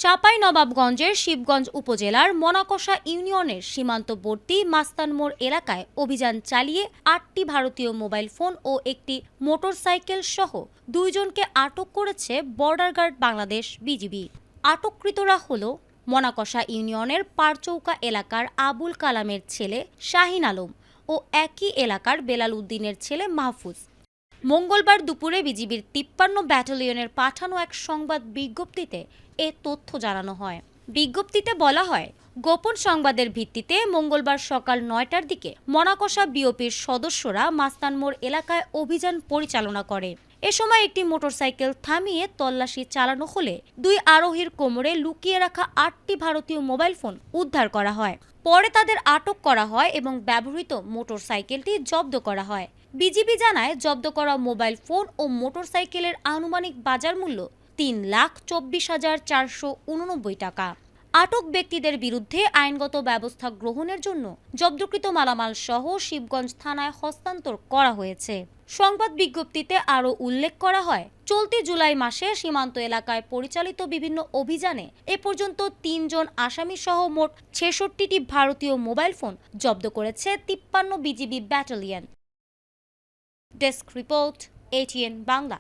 চাঁপাইনবাবগঞ্জের শিবগঞ্জ উপজেলার মনাকষা ইউনিয়নের সীমান্তবর্তী মাস্তানমোড় এলাকায় অভিযান চালিয়ে ৮টি ভারতীয় মোবাইল ফোন ও একটি মোটরসাইকেল সহ ২ জনকে আটক করেছে বর্ডার গার্ড বাংলাদেশ বিজিবি। আটককৃতরা হল মনাকষা ইউনিয়নের পারচৌকা এলাকার আবুল কালামের ছেলে শাহিন আলম ও একই এলাকার বেলাল উদ্দিনের ছেলে মাহফুজ। মঙ্গলবার দুপুরে বিজিবির ৫৩ ব্যাটালিয়নের পাঠানো এক সংবাদ বিজ্ঞপ্তিতে এ তথ্য জানানো হয়। বিজ্ঞপ্তিতে বলা হয়, গোপন সংবাদের ভিত্তিতে মঙ্গলবার সকাল ৯টার দিকে মনাকষা বিওপির সদস্যরা মাস্তানমোড় এলাকায় অভিযান পরিচালনা করে। এ সময় একটি মোটরসাইকেল থামিয়ে তল্লাশি চালানো হলে ২ আরোহীর কোমরে লুকিয়ে রাখা ৮টি ভারতীয় মোবাইল ফোন উদ্ধার করা হয়। পরে তাদের আটক করা হয় এবং ব্যবহৃত মোটরসাইকেলটি জব্দ করা হয়। বিজিবি জানায়, জব্দ করা মোবাইল ফোন ও মোটরসাইকেলের আনুমানিক বাজার মূল্য ৩,২৪,৪৮৯ টাকা। আটক ব্যক্তিদের বিরুদ্ধে আইনগত ব্যবস্থা গ্রহণের জন্য জব্দকৃত মালামাল সহ শিবগঞ্জ থানায় হস্তান্তর করা হয়েছে। সংবাদ বিজ্ঞপ্তিতে আরও উল্লেখ করা হয়, চলতি জুলাই মাসে সীমান্ত এলাকায় পরিচালিত বিভিন্ন অভিযানে এ পর্যন্ত ৩ জন আসামি সহ মোট ৬৬টি ভারতীয় মোবাইল ফোন জব্দ করেছে ৫৩ BGB battalion. Desk report, ATN Bangla.